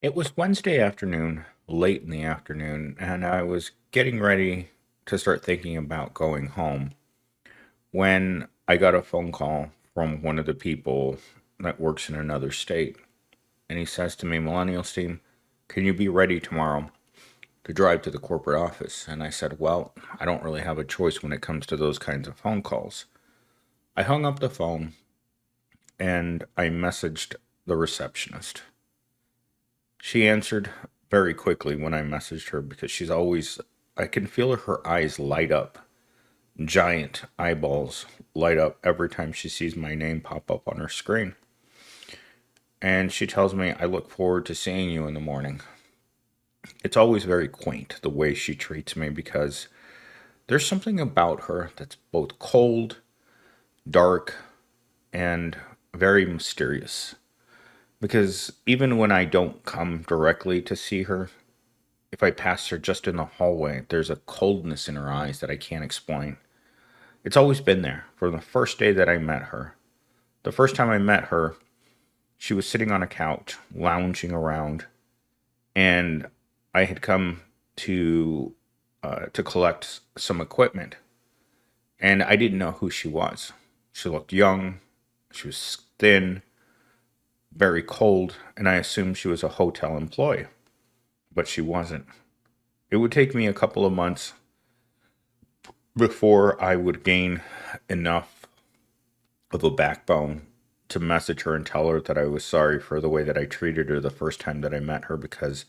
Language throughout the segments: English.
It was Wednesday afternoon, late in the afternoon, and I was getting ready to start thinking about going home when I got a phone call from one of the people that works in another state. And he says to me, Millennial Steam, can you be ready tomorrow to drive to the corporate office? And I said, well, I don't really have a choice when it comes to those kinds of phone calls. I hung up the phone and I messaged the receptionist. She answered very quickly when I messaged her because I can feel her eyes light up, giant eyeballs light up every time she sees my name pop up on her screen. And she tells me, I look forward to seeing you in the morning. It's always very quaint the way she treats me because there's something about her that's both cold, dark, and very mysterious. Because even when I don't come directly to see her, if I pass her just in the hallway, there's a coldness in her eyes that I can't explain. It's always been there from the first day that I met her. The first time I met her, she was sitting on a couch, lounging around, and I had come to collect some equipment, and I didn't know who she was. She looked young, she was thin, very cold, and I assumed she was a hotel employee, but she wasn't. It would take me a couple of months before I would gain enough of a backbone to message her and tell her that I was sorry for the way that I treated her the first time that I met her because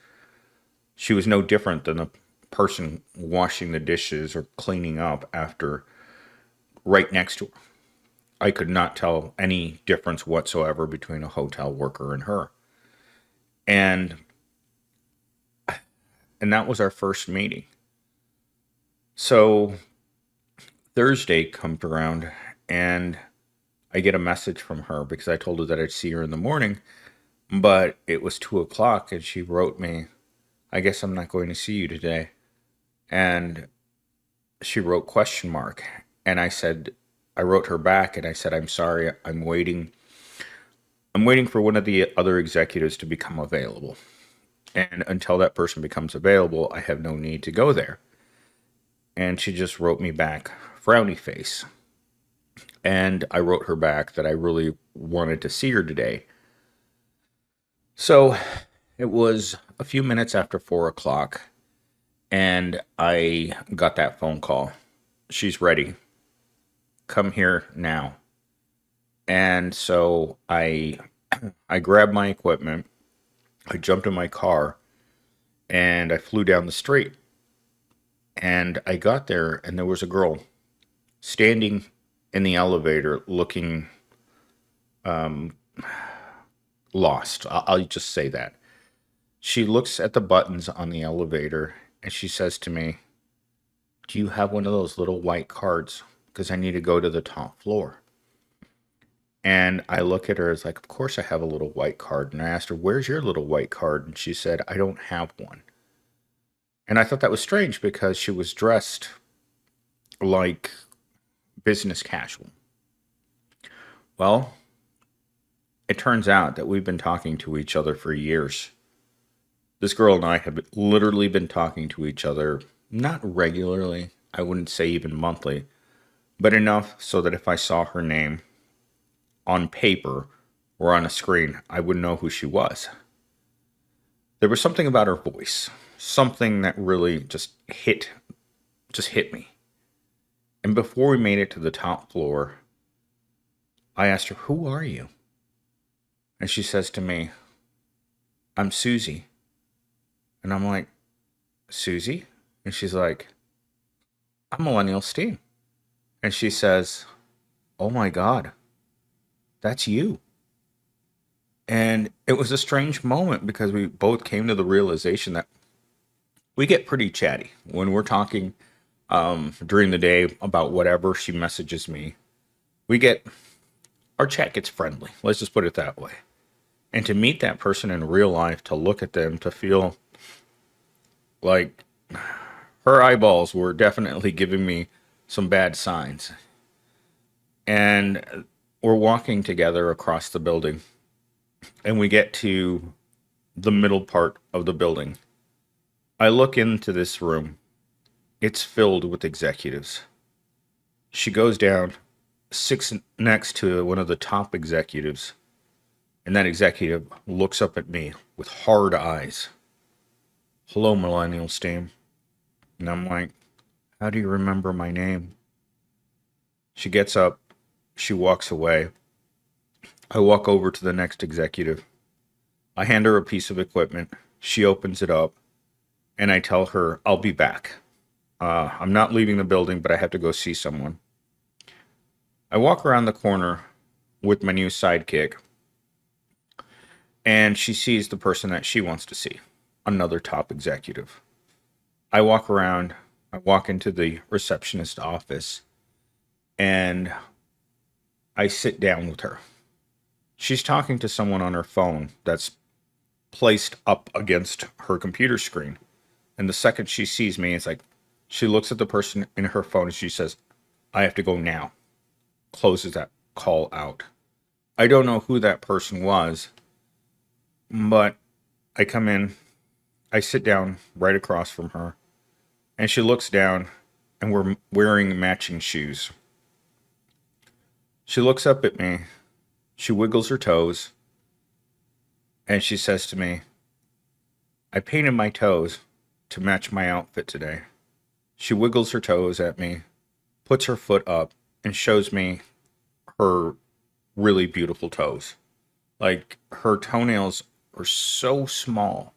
she was no different than a person washing the dishes or cleaning up after right next to her. I could not tell any difference whatsoever between a hotel worker and her. And and that was our first meeting. So Thursday comes around and I get a message from her because I told her that I'd see her in the morning, but it was 2 o'clock and she wrote me, I guess I'm not going to see you today. And she wrote question mark. And I wrote her back and I said, I'm sorry, I'm waiting. I'm waiting for one of the other executives to become available. And until that person becomes available, I have no need to go there. And she just wrote me back, frowny face. And I wrote her back that I really wanted to see her today. So it was a few minutes after 4 o'clock, and I got that phone call. She's ready. Come here now. And so I grabbed my equipment, I jumped in my car, and I flew down the street. And I got there, and there was a girl standing in the elevator looking lost. I'll just say that. She looks at the buttons on the elevator and she says to me, do you have one of those little white cards? Because I need to go to the top floor. And I look at her as like, of course I have a little white card. And I asked her, where's your little white card? And she said, I don't have one. And I thought that was strange because she was dressed like business casual. Well, it turns out that we've been talking to each other for years. This girl and I have literally been talking to each other, not regularly, I wouldn't say even monthly, but enough so that if I saw her name on paper or on a screen, I would know who she was. There was something about her voice, something that really just hit me. And before we made it to the top floor, I asked her, who are you? And she says to me, I'm Susie. And I'm like, Susie? And she's like, I'm Millennial Steam. And she says, oh my God, that's you. And it was a strange moment because we both came to the realization that we get pretty chatty when we're talking during the day about whatever she messages me. We get, our chat gets friendly. Let's just put it that way. And to meet that person in real life, to look at them, to feel like her eyeballs were definitely giving me some bad signs. And we're walking together across the building, and we get to the middle part of the building. I look into this room. It's filled with executives. She goes down, sits next to one of the top executives, and that executive looks up at me with hard eyes. Hello, millennial steam. And I'm like, how do you remember my name? She gets up, she walks away. I walk over to the next executive. I hand her a piece of equipment. She opens it up, and I tell her, I'll be back. I'm not leaving the building, but I have to go see someone. I walk around the corner with my new sidekick, and she sees the person that she wants to see, another top executive. I walk around, I walk into the receptionist office, and I sit down with her. She's talking to someone on her phone that's placed up against her computer screen. And the second she sees me, it's like she looks at the person in her phone and she says, I have to go now. Closes that call out. I don't know who that person was, but I come in, I sit down right across from her, and she looks down, and we're wearing matching shoes. She looks up at me, she wiggles her toes, and she says to me, I painted my toes to match my outfit today. She wiggles her toes at me, puts her foot up, and shows me her really beautiful toes. Like, her toenails are so small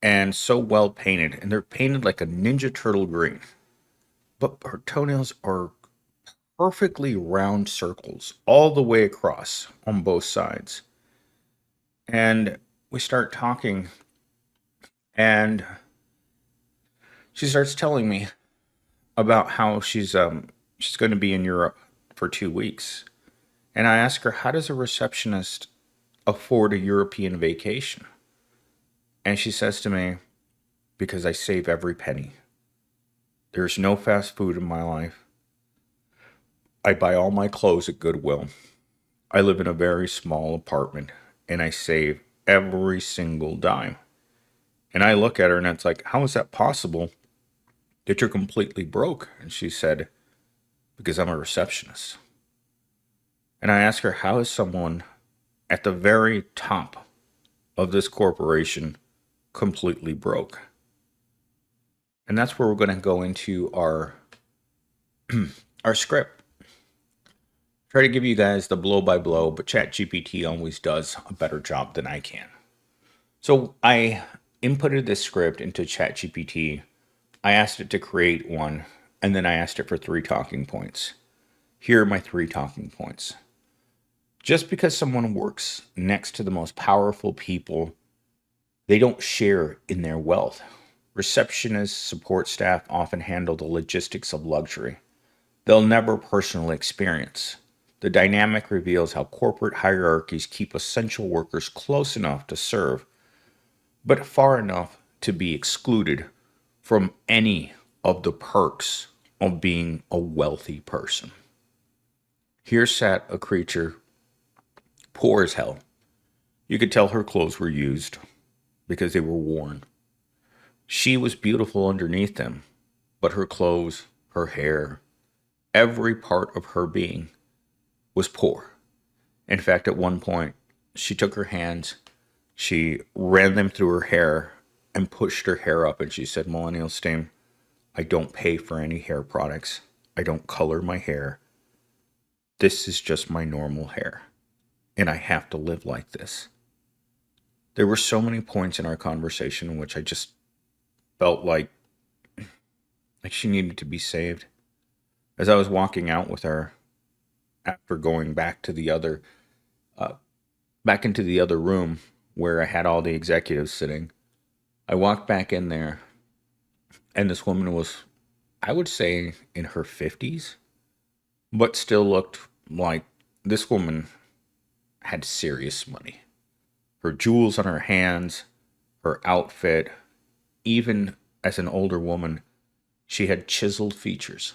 and so well painted, and they're painted like a Ninja Turtle green. But her toenails are perfectly round circles all the way across on both sides. And we start talking, and she starts telling me about how she's going to be in Europe for 2 weeks. And I ask her, how does a receptionist afford a European vacation? And she says to me, because I save every penny. There's no fast food in my life. I buy all my clothes at Goodwill. I live in a very small apartment, and I save every single dime. And I look at her, and it's like, how is that possible that you're completely broke? And she said, because I'm a receptionist. And I asked her, how is someone at the very top of this corporation completely broke? And that's where we're going to go into our script. Try to give you guys the blow by blow, but ChatGPT always does a better job than I can. So I inputted this script into ChatGPT. I asked it to create one, and then I asked it for 3 talking points. Here are my 3 talking points. Just because someone works next to the most powerful people, they don't share in their wealth. Receptionists, support staff often handle the logistics of luxury. They'll never personally experience. The dynamic reveals how corporate hierarchies keep essential workers close enough to serve, but far enough to be excluded from any of the perks of being a wealthy person. Here sat a creature poor as hell. You could tell her clothes were used because they were worn. She was beautiful underneath them, but her clothes, her hair, every part of her being was poor. In fact, at one point, she took her hands, she ran them through her hair, and pushed her hair up, and she said, Millennial Steam, I don't pay for any hair products. I don't color my hair. This is just my normal hair, and I have to live like this. There were so many points in our conversation in which I just felt like she needed to be saved. As I was walking out with her, after going back into the other room where I had all the executives sitting, I walked back in there, and this woman was, I would say, in her 50s, but still looked like this woman had serious money. Her jewels on her hands, her outfit, even as an older woman, she had chiseled features.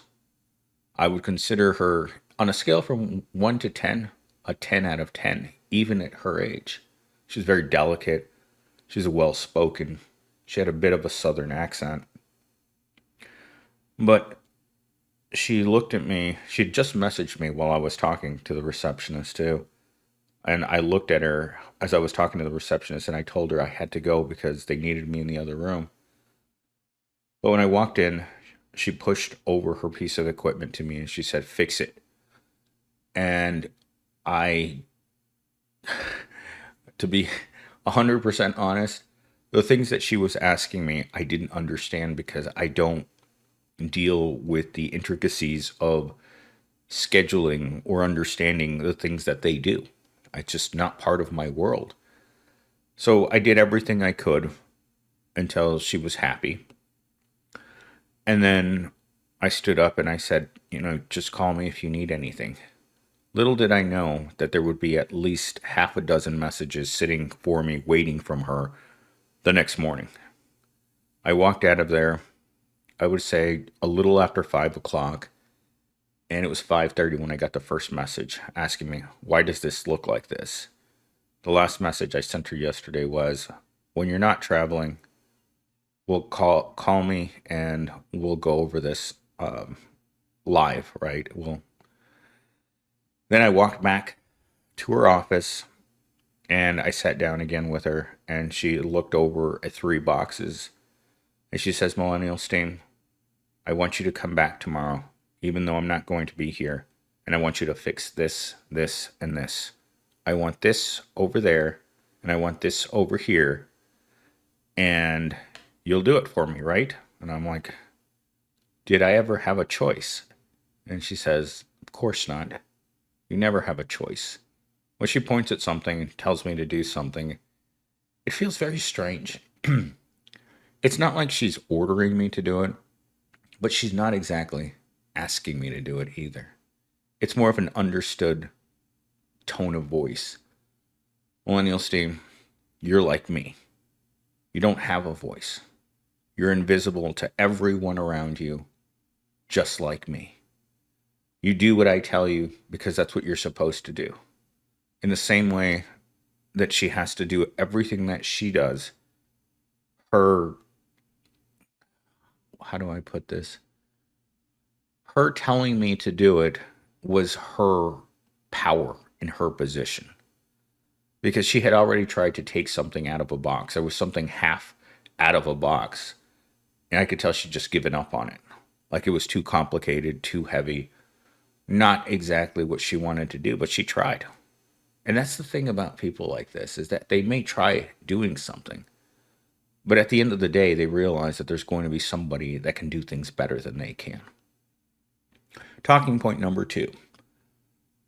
I would consider her, on a scale from 1 to 10, a 10 out of 10, even at her age. She was very delicate. She's a well-spoken. She had a bit of a southern accent. But she looked at me. She'd just messaged me while I was talking to the receptionist, too. And I looked at her as I was talking to the receptionist, and I told her I had to go because they needed me in the other room. But when I walked in, she pushed over her piece of equipment to me and she said, "Fix it." And I, to be 100% honest, the things that she was asking me, I didn't understand because I don't deal with the intricacies of scheduling or understanding the things that they do. It's just not part of my world. So I did everything I could until she was happy. And then I stood up and I said, just call me if you need anything. Little did I know that there would be at least half a dozen messages sitting for me waiting from her the next morning. I walked out of there, I would say a little after 5 o'clock, and it was 5:30 when I got the first message asking me, "Why does this look like this?" The last message I sent her yesterday was, "When you're not traveling, we'll call me and we'll go over this live, right?" Then I walked back to her office and I sat down again with her, and she looked over at 3 boxes and she says, "Millennial Stain, I want you to come back tomorrow, even though I'm not going to be here, and I want you to fix this, this, and this. I want this over there, and I want this over here, and you'll do it for me, right?" And I'm like, "Did I ever have a choice?" And she says, "Of course not. You never have a choice." When she points at something and tells me to do something, it feels very strange. It's not like she's ordering me to do it, but she's not exactly asking me to do it either. It's more of an understood tone of voice. "Millennial Steve, you're like me. You don't have a voice. You're invisible to everyone around you, just like me. You do what I tell you because that's what you're supposed to do." In the same way that she has to do everything that she does, her, how do I put this? Her telling me to do it was her power in her position. Because she had already tried to take something out of a box. There was something half out of a box. And I could tell she'd just given up on it. Like it was too complicated, too heavy. Not exactly what she wanted to do, but she tried. And that's the thing about people like this, is that they may try doing something, but at the end of the day, they realize that there's going to be somebody that can do things better than they can. Talking point number 2.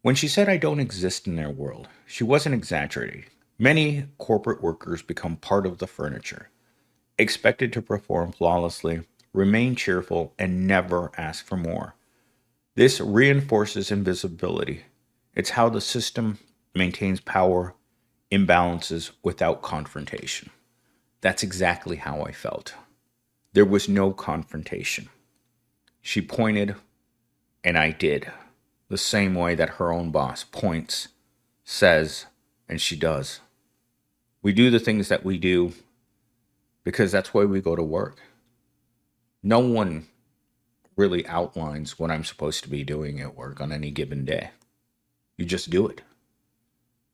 When she said I don't exist in their world, she wasn't exaggerating. Many corporate workers become part of the furniture, expected to perform flawlessly, remain cheerful, and never ask for more. This reinforces invisibility. It's how the system maintains power imbalances without confrontation. That's exactly how I felt. There was no confrontation. She pointed, and I did, the same way that her own boss points, says, and she does. We do the things that we do because that's why we go to work. No one really outlines what I'm supposed to be doing at work on any given day. You just do it.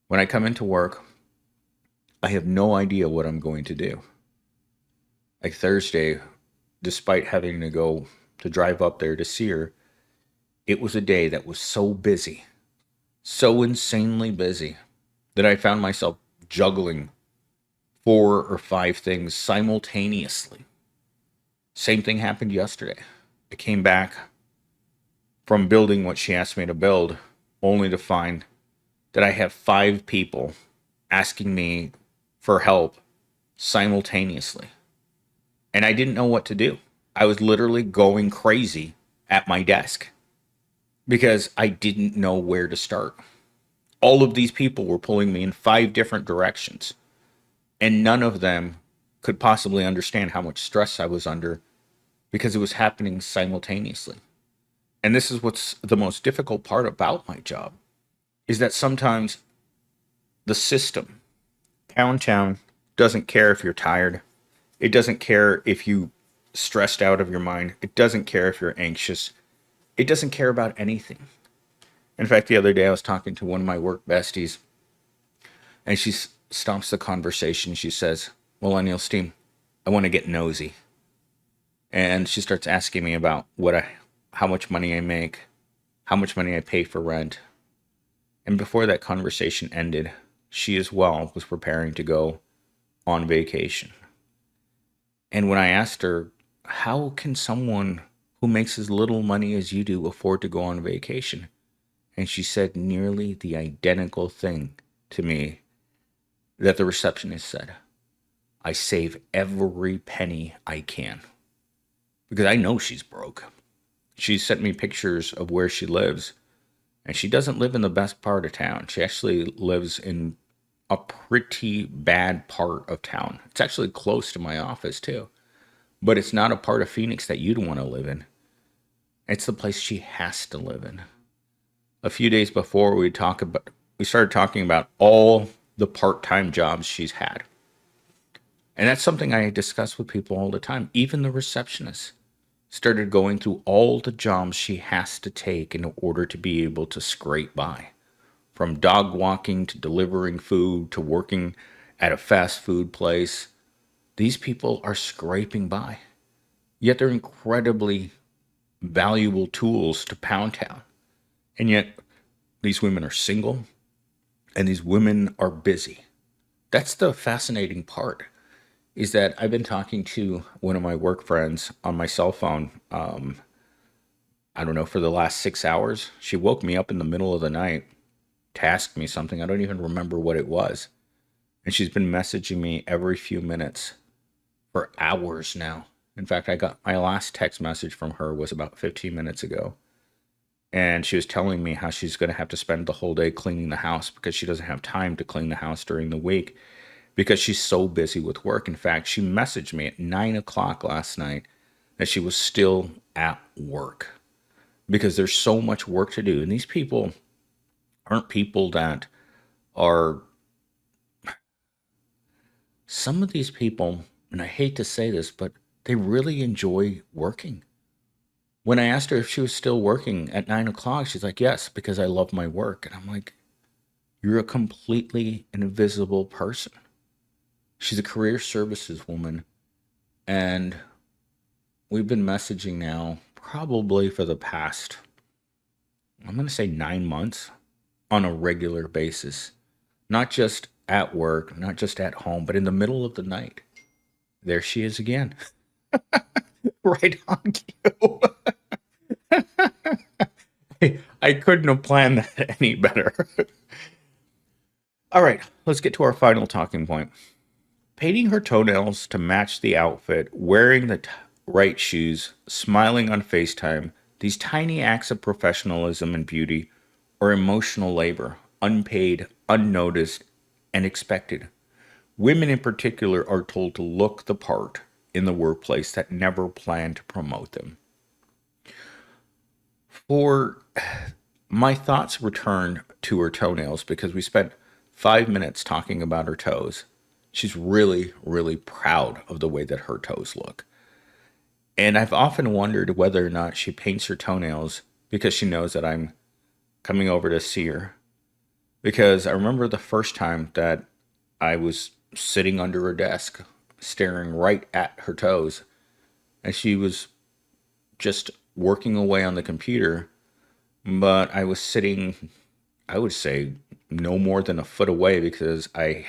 When I come into work, I have no idea what I'm going to do. Like Thursday, despite having to drive up there to see her, it was a day that was so busy, so insanely busy, that I found myself juggling 4 or 5 things simultaneously. Same thing happened yesterday. I came back from building what she asked me to build, only to find that I have 5 people asking me for help simultaneously. And I didn't know what to do. I was literally going crazy at my desk because I didn't know where to start. All of these people were pulling me in 5 different directions, and none of them could possibly understand how much stress I was under because it was happening simultaneously. And this is what's the most difficult part about my job, is that sometimes the system, downtown, doesn't care if you're tired. It doesn't care if you stressed out of your mind. It doesn't care if you're anxious. It doesn't care about anything. In fact, the other day I was talking to one of my work besties, and she stops the conversation. She says, "Millennial Steam, I want to get nosy." And she starts asking me about how much money I make, how much money I pay for rent. And before that conversation ended, she as well was preparing to go on vacation. And when I asked her, how can someone who makes as little money as you do afford to go on vacation? And she said nearly the identical thing to me that the receptionist said. I save every penny I can because I know she's broke. She sent me pictures of where she lives, and she doesn't live in the best part of town. She actually lives in a pretty bad part of town. It's actually close to my office too, but it's not a part of Phoenix that you'd want to live in. It's the place she has to live in. A few days before we started talking about all the part-time jobs she's had. And that's something I discuss with people all the time. Even the receptionist started going through all the jobs she has to take in order to be able to scrape by. From dog walking to delivering food to working at a fast food place. These people are scraping by. Yet they're incredibly valuable tools to Pound Town. And yet these women are single and these women are busy. That's the fascinating part, is that I've been talking to one of my work friends on my cell phone, I don't know, for the last 6 hours. She woke me up in the middle of the night to ask me something. I don't even remember what it was. And she's been messaging me every few minutes for hours now. In fact, I got my last text message from her was about 15 minutes ago. And she was telling me how she's going to have to spend the whole day cleaning the house because she doesn't have time to clean the house during the week because she's so busy with work. In fact, she messaged me at 9 o'clock last night that she was still at work because there's so much work to do. And these people aren't people that are, some of these people, and I hate to say this, but they really enjoy working. When I asked her if she was still working at 9 o'clock, she's like, yes, because I love my work. And I'm like, you're a completely invisible person. She's a career services woman. And we've been messaging now probably for the past, I'm going to say 9 months on a regular basis. Not just at work, not just at home, but in the middle of the night. There she is again. Right on cue. I couldn't have planned that any better. All right, let's get to our final talking point. Painting her toenails to match the outfit, wearing the right shoes, smiling on FaceTime, these tiny acts of professionalism and beauty are emotional labor, unpaid, unnoticed, and expected. Women in particular are told to look the part in the workplace that never planned to promote them. For my thoughts return to her toenails because we spent 5 minutes talking about her toes. She's really, really proud of the way that her toes look. And I've often wondered whether or not she paints her toenails because she knows that I'm coming over to see her. Because I remember the first time that I was sitting under her desk, staring right at her toes, and she was just working away on the computer, but I was sitting, I would say, no more than a foot away because I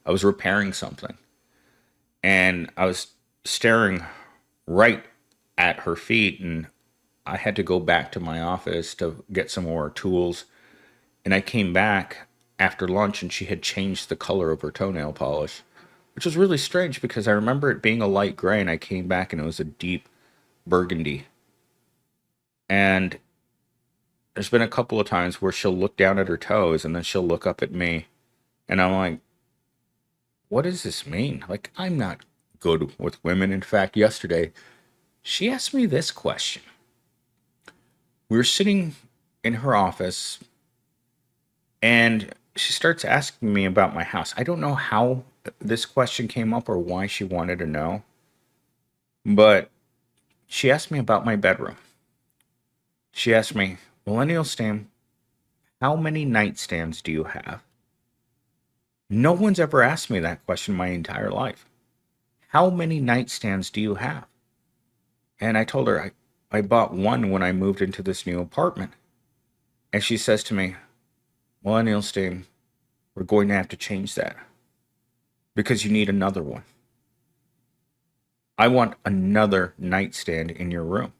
was repairing something. And I was staring right at her feet, and I had to go back to my office to get some more tools. And I came back after lunch, and she had changed the color of her toenail polish, which was really strange because I remember it being a light gray, and I came back and it was a deep burgundy. And there's been a couple of times where she'll look down at her toes and then she'll look up at me. And I'm like, what does this mean? Like, I'm not good with women. In fact, yesterday, she asked me this question. We were sitting in her office and she starts asking me about my house. I don't know how this question came up or why she wanted to know, but she asked me about my bedroom. She asked me, Millennial Stam, how many nightstands do you have? No one's ever asked me that question my entire life. How many nightstands do you have? And I told her I bought one when I moved into this new apartment. And she says to me, Millennial Stam, we're going to have to change that because you need another one. I want another nightstand in your room.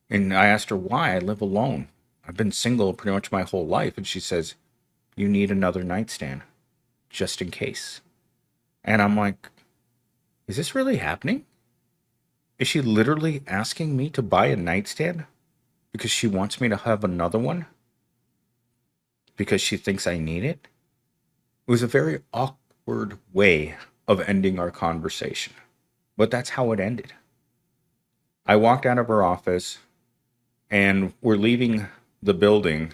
And I asked her why. I live alone. I've been single pretty much my whole life. And she says, you need another nightstand just in case. And I'm like, is this really happening? Is she literally asking me to buy a nightstand because she wants me to have another one? Because she thinks I need it? It was a very awkward way of ending our conversation. But that's how it ended. I walked out of her office and we're leaving the building,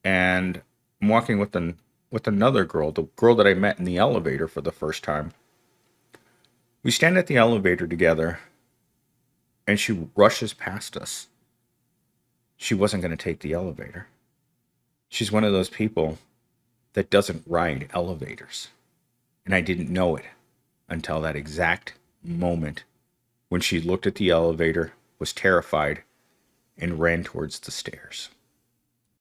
and I'm walking with another girl, the girl that I met in the elevator for the first time. We stand at the elevator together and she rushes past us. She wasn't going to take the elevator. She's one of those people that doesn't ride elevators. And I didn't know it until that exact moment when she looked at the elevator, was terrified, and ran towards the stairs.